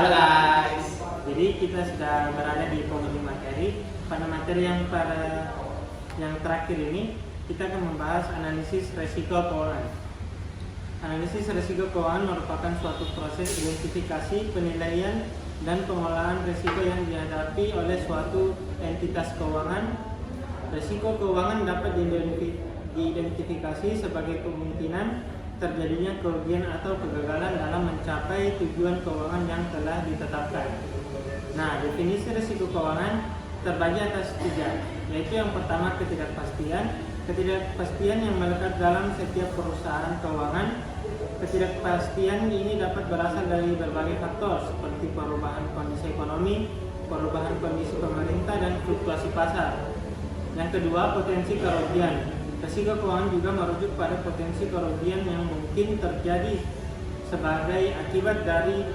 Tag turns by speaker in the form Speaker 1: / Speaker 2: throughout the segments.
Speaker 1: Halo guys, jadi kita sudah berada di penghujung materi. Pada materi yang terakhir ini kita akan membahas analisis resiko keuangan. Analisis resiko keuangan merupakan suatu proses identifikasi, penilaian, dan pengolahan risiko yang dihadapi oleh suatu entitas keuangan. Risiko keuangan dapat diidentifikasi sebagai kemungkinan terjadinya kerugian atau kegagalan dalam mencapai tujuan keuangan yang telah ditetapkan. Nah, definisi risiko keuangan terbagi atas 3, yaitu yang pertama ketidakpastian. Ketidakpastian yang melekat dalam setiap perusahaan keuangan. Ketidakpastian ini dapat berasal dari berbagai faktor seperti perubahan kondisi ekonomi, perubahan kondisi pemerintah, dan fluktuasi pasar. Yang kedua, potensi kerugian. Risiko keuangan juga merujuk pada potensi kerugian yang mungkin terjadi sebagai akibat dari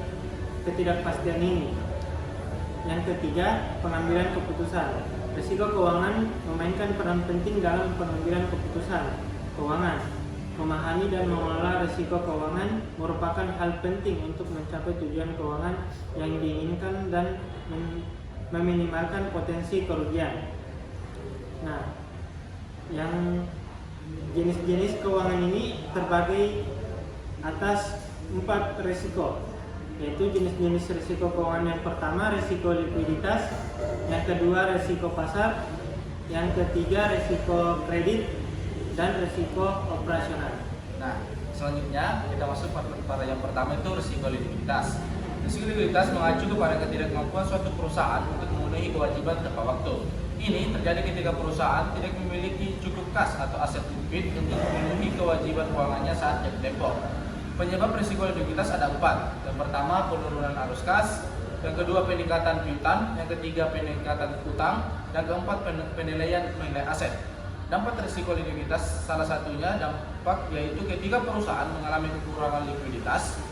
Speaker 1: ketidakpastian ini. Yang ketiga, pengambilan keputusan. Risiko keuangan memainkan peran penting dalam pengambilan keputusan keuangan. Memahami dan mengelola risiko keuangan merupakan hal penting untuk mencapai tujuan keuangan yang diinginkan dan meminimalkan potensi kerugian. Nah, yang jenis-jenis keuangan ini terbagi atas 4 risiko, yaitu jenis-jenis risiko keuangan. Yang pertama, risiko likuiditas. Yang kedua, risiko pasar. Yang ketiga, risiko kredit. Dan risiko operasional.
Speaker 2: Nah, selanjutnya kita masuk pada yang pertama, itu risiko likuiditas. Risiko likuiditas mengacu kepada ketidakmampuan suatu perusahaan untuk memenuhi kewajiban tepat waktu. Ini terjadi ketika perusahaan tidak memiliki cukup kas atau aset likuid untuk memenuhi kewajiban keuangannya saat jatuh tempo. Penyebab risiko likuiditas ada 4. Yang pertama, penurunan arus kas. Yang kedua, peningkatan piutang. Yang ketiga, peningkatan utang. Dan keempat, penilaian nilai aset. Dampak risiko likuiditas salah satunya dampak yaitu ketika perusahaan mengalami kekurangan likuiditas,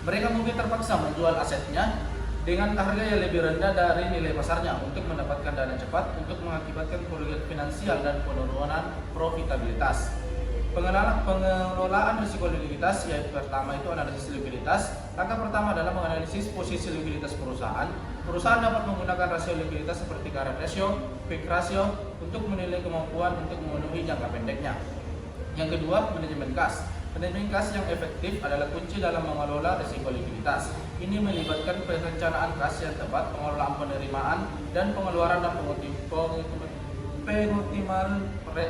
Speaker 2: mereka mungkin terpaksa menjual asetnya dengan harga yang lebih rendah dari nilai pasarnya untuk mendapatkan dana cepat, untuk mengakibatkan kerugian finansial dan penurunan profitabilitas. Pengelolaan risiko likuiditas, yaitu pertama itu analisis likuiditas. Langkah pertama adalah menganalisis posisi likuiditas perusahaan. Perusahaan dapat menggunakan rasio likuiditas seperti current ratio, quick ratio untuk menilai kemampuan untuk memenuhi jangka pendeknya. Yang kedua, manajemen kas. Manajemen kas yang efektif adalah kunci dalam mengelola risiko likuiditas. Ini melibatkan perencanaan kas yang tepat, pengelolaan penerimaan dan pengeluaran, dan pengoptimalan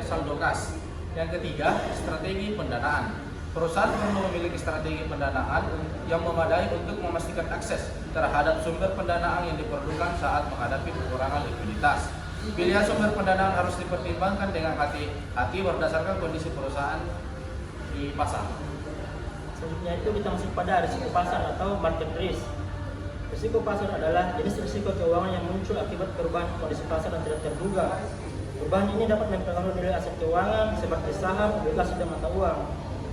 Speaker 2: saldo kas. Yang ketiga, strategi pendanaan. Perusahaan perlu memiliki strategi pendanaan yang memadai untuk memastikan akses terhadap sumber pendanaan yang diperlukan saat menghadapi kekurangan likuiditas. Pilihan sumber pendanaan harus dipertimbangkan dengan hati-hati berdasarkan kondisi perusahaan di pasar.
Speaker 3: Selanjutnya itu kita masuk pada risiko pasar atau market risk. Risiko pasar adalah jenis risiko keuangan yang muncul akibat perubahan kondisi pasar dan tidak terduga. Perubahan ini dapat mempengaruhi nilai aset keuangan seperti saham, obligasi, dan mata uang.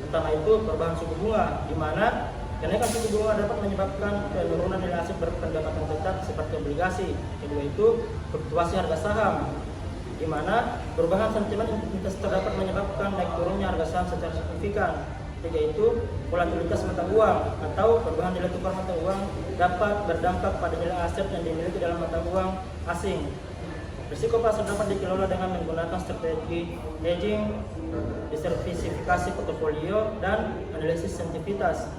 Speaker 3: Pertama itu perubahan suku bunga, di mana kenaikan suku bunga dapat menyebabkan penurunan nilai aset berpendapatan tetap seperti obligasi. Kedua itu fluktuasi harga saham, di mana perubahan sentimen investor dapat menyebabkan naik turunnya harga saham secara signifikan. Ketiga itu volatilitas mata uang atau perubahan nilai tukar mata uang dapat berdampak pada nilai aset yang dimiliki dalam mata uang asing. Risiko pasar dapat dikelola dengan menggunakan strategi hedging, diversifikasi portofolio, dan analisis sensitivitas.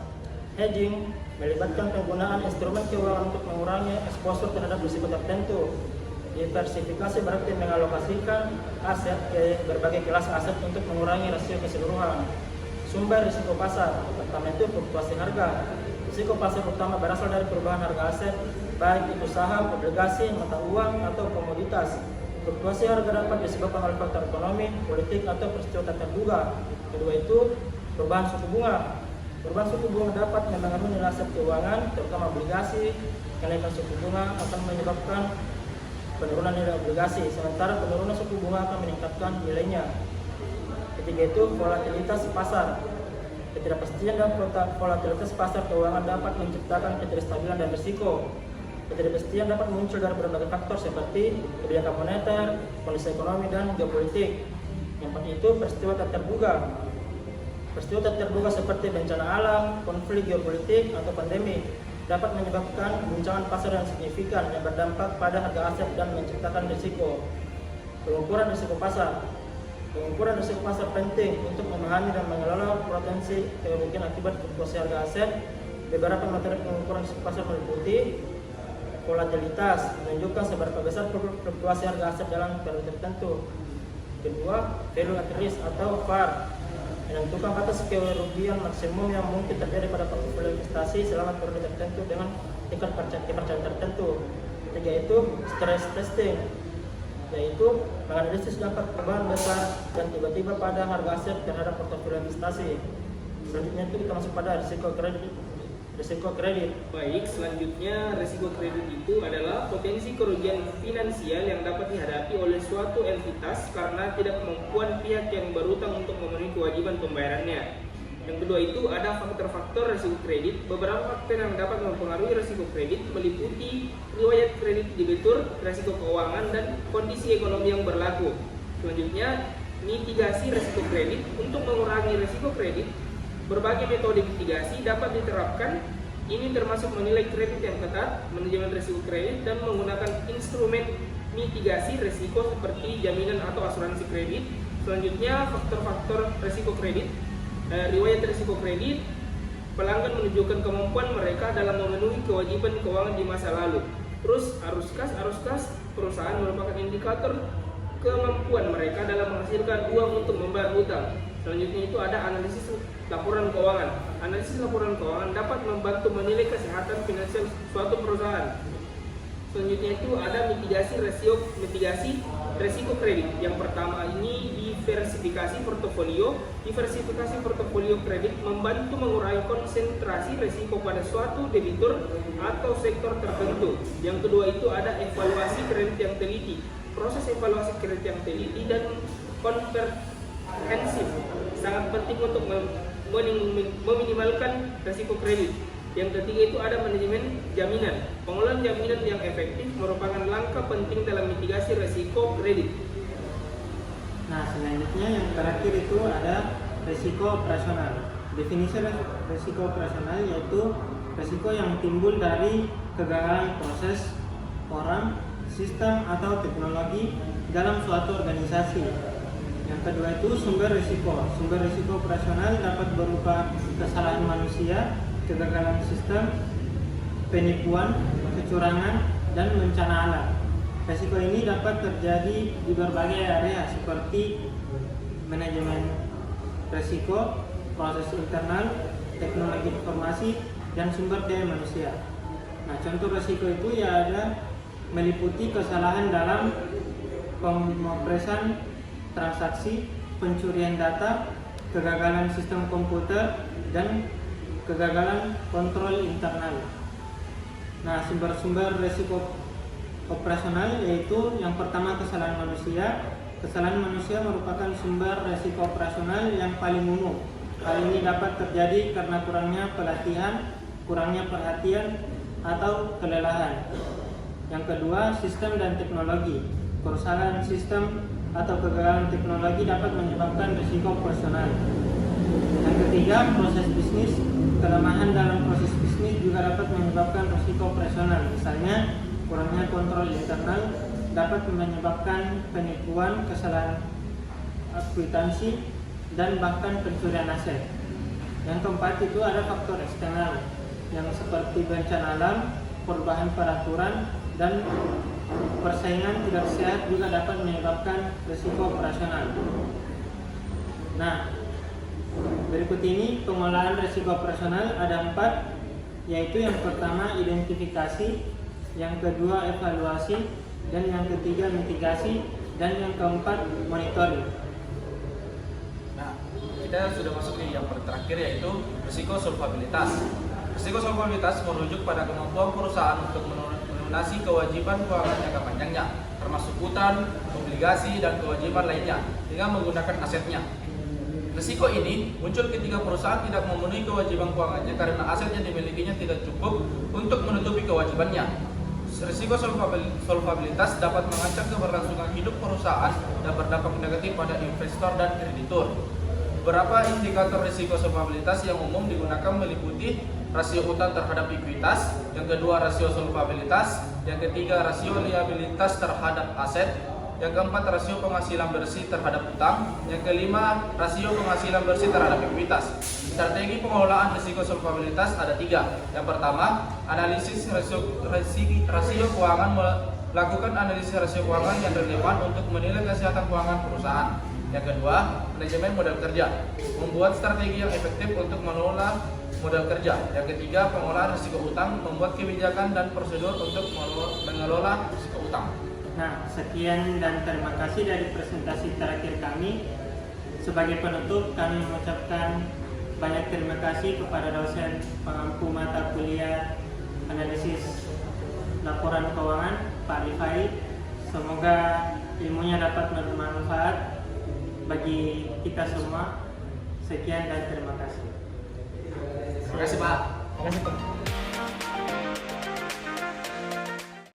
Speaker 3: Hedging melibatkan penggunaan instrumen keuangan untuk mengurangi eksposur terhadap risiko tertentu. Diversifikasi berarti mengalokasikan aset ke berbagai kelas aset untuk mengurangi rasio keseluruhan. Sumber risiko pasar, pertama itu fluktuasi harga. Risiko pasar utama berasal dari perubahan harga aset, baik itu saham, obligasi, mata uang, atau komoditas. Fluktuasi harga dapat disebabkan oleh faktor ekonomi, politik, atau peristiwa tak terduga. Kedua itu perubahan suku bunga. Perubahan suku bunga dapat mempengaruhi nilai aset keuangan, terutama obligasi. Kenaikan suku bunga akan menyebabkan penurunan nilai obligasi, sementara penurunan suku bunga akan meningkatkan nilainya. Ketiga itu volatilitas pasar. Ketidakpastian dan volatilitas pasar keuangan dapat menciptakan ketidakstabilan dan risiko. Ketidakpastian dapat muncul dari berbagai faktor seperti kebijakan moneter, kondisi ekonomi, dan geopolitik. Yang empat itu peristiwa tak terduga. Peristiwa tak terduga seperti bencana alam, konflik geopolitik, atau pandemi. dapat menyebabkan guncangan pasar yang signifikan yang berdampak pada harga aset dan menciptakan risiko. Pengukuran risiko pasar. Pengukuran risiko pasar penting untuk memahami dan mengelola potensi kerugian akibat fluktuasi harga aset. Beberapa materi pengukuran risiko pasar meliputi volatilitas, menunjukkan seberapa besar fluktuasi harga aset dalam periode tertentu. Kedua, value at risk atau VAR, menentukan batas kerugian maksimum yang mungkin terjadi pada portofolio investasi selama periode tertentu dengan tingkat kepercayaan tertentu. Ketiga itu stress testing, yaitu menganalisis dampak perubahan besar dan tiba-tiba pada harga aset terhadap portofolio investasi. Selanjutnya itu kita masuk pada risiko kredit.
Speaker 4: Baik, selanjutnya risiko kredit itu adalah potensi kerugian finansial yang dapat dihadapi oleh suatu entitas karena tidak kemampuan pihak yang berutang untuk memenuhi kewajiban pembayarannya. Yang kedua itu ada faktor-faktor risiko kredit. Beberapa faktor yang dapat mempengaruhi risiko kredit meliputi riwayat kredit debitur, risiko keuangan, dan kondisi ekonomi yang berlaku. Selanjutnya, mitigasi risiko kredit. Untuk mengurangi risiko kredit, berbagai metode mitigasi dapat diterapkan. Ini termasuk menilai kredit yang ketat, manajemen risiko kredit, dan menggunakan instrumen mitigasi risiko seperti jaminan atau asuransi kredit. Selanjutnya, faktor-faktor risiko kredit. Riwayat risiko kredit. Pelanggan menunjukkan kemampuan mereka dalam memenuhi kewajiban keuangan di masa lalu. Terus, arus kas perusahaan merupakan indikator kemampuan mereka dalam menghasilkan uang untuk membayar hutang. Selanjutnya itu ada analisis laporan keuangan. Analisis laporan keuangan dapat membantu menilai kesehatan finansial suatu perusahaan. Selanjutnya itu ada mitigasi resiko kredit. Yang pertama ini diversifikasi portofolio. Diversifikasi portofolio kredit membantu mengurangi konsentrasi risiko pada suatu debitur atau sektor tertentu. Yang kedua itu ada evaluasi kredit yang teliti. Proses evaluasi kredit yang teliti dan komprehensif sangat penting untuk meminimalkan risiko kredit. Yang ketiga itu ada manajemen jaminan. Pengelolaan jaminan yang efektif merupakan langkah penting dalam mitigasi risiko kredit.
Speaker 1: Nah, selanjutnya yang terakhir itu ada risiko operasional. Definisi risiko operasional yaitu risiko yang timbul dari kegagalan proses, orang, sistem atau teknologi dalam suatu organisasi. Yang kedua itu sumber risiko. Sumber risiko operasional dapat berupa kesalahan manusia, kegagalan sistem, penipuan, kecurangan, dan bencana alam. Risiko ini dapat terjadi di berbagai area seperti manajemen risiko, proses internal, teknologi informasi, dan sumber daya manusia. Nah, contoh risiko itu ya ada meliputi kesalahan dalam pemrosesan transaksi, pencurian data, kegagalan sistem komputer, dan kegagalan kontrol internal. Nah, sumber-sumber risiko operasional yaitu yang pertama kesalahan manusia. Kesalahan manusia merupakan sumber risiko operasional yang paling umum. Hal ini dapat terjadi karena kurangnya pelatihan, kurangnya perhatian, atau kelelahan. Yang kedua, sistem dan teknologi. Kerusakan sistem atau kegagalan teknologi dapat menyebabkan risiko operasional. Yang ketiga, proses bisnis. Kelemahan dalam proses bisnis juga dapat menyebabkan risiko operasional. Misalnya, kurangnya kontrol internal dapat menyebabkan penipuan, kesalahan akuitansi, dan bahkan pencurian aset. Yang keempat itu ada faktor eksternal yang seperti bencana alam, perubahan peraturan, dan persaingan tidak sehat juga dapat menyebabkan risiko operasional. Nah, berikut ini pengelolaan risiko operasional ada 4, yaitu yang pertama identifikasi, yang kedua evaluasi, dan yang ketiga mitigasi, dan yang keempat monitoring.
Speaker 2: Nah, kita sudah masuk ke yang terakhir yaitu risiko solvabilitas. Risiko solvabilitas merujuk pada kemampuan perusahaan untuk melunasi kewajiban keuangan jangka panjangnya, termasuk utang, obligasi, dan kewajiban lainnya dengan menggunakan asetnya. Risiko ini muncul ketika perusahaan tidak memenuhi kewajiban keuangannya karena aset yang dimilikinya tidak cukup untuk menutupi kewajibannya. Risiko solvabilitas dapat mengancam keberlangsungan hidup perusahaan dan berdampak negatif pada investor dan kreditur. Beberapa indikator risiko solvabilitas yang umum digunakan meliputi rasio utang terhadap ekuitas, yang kedua rasio solvabilitas, yang ketiga rasio liabilitas terhadap aset, yang keempat rasio penghasilan bersih terhadap utang, yang kelima rasio penghasilan bersih terhadap ekuitas. Strategi pengelolaan risiko solvabilitas ada 3. Yang pertama, analisis rasio keuangan, melakukan analisis rasio keuangan yang relevan untuk menilai kesehatan keuangan perusahaan. Yang kedua, manajemen modal kerja, membuat strategi yang efektif untuk mengelola modal kerja. Yang ketiga, pengolahan risiko utang, membuat kebijakan dan prosedur untuk mengelola risiko utang.
Speaker 1: Nah, sekian dan terima kasih dari presentasi terakhir kami. Sebagai penutup, kami mengucapkan banyak terima kasih kepada dosen pengampu mata kuliah analisis laporan keuangan, Pak Rifai. Semoga ilmunya dapat bermanfaat bagi kita semua. Sekian dan terima kasih.
Speaker 2: Terima kasih Pak.
Speaker 3: Terima kasih Pak.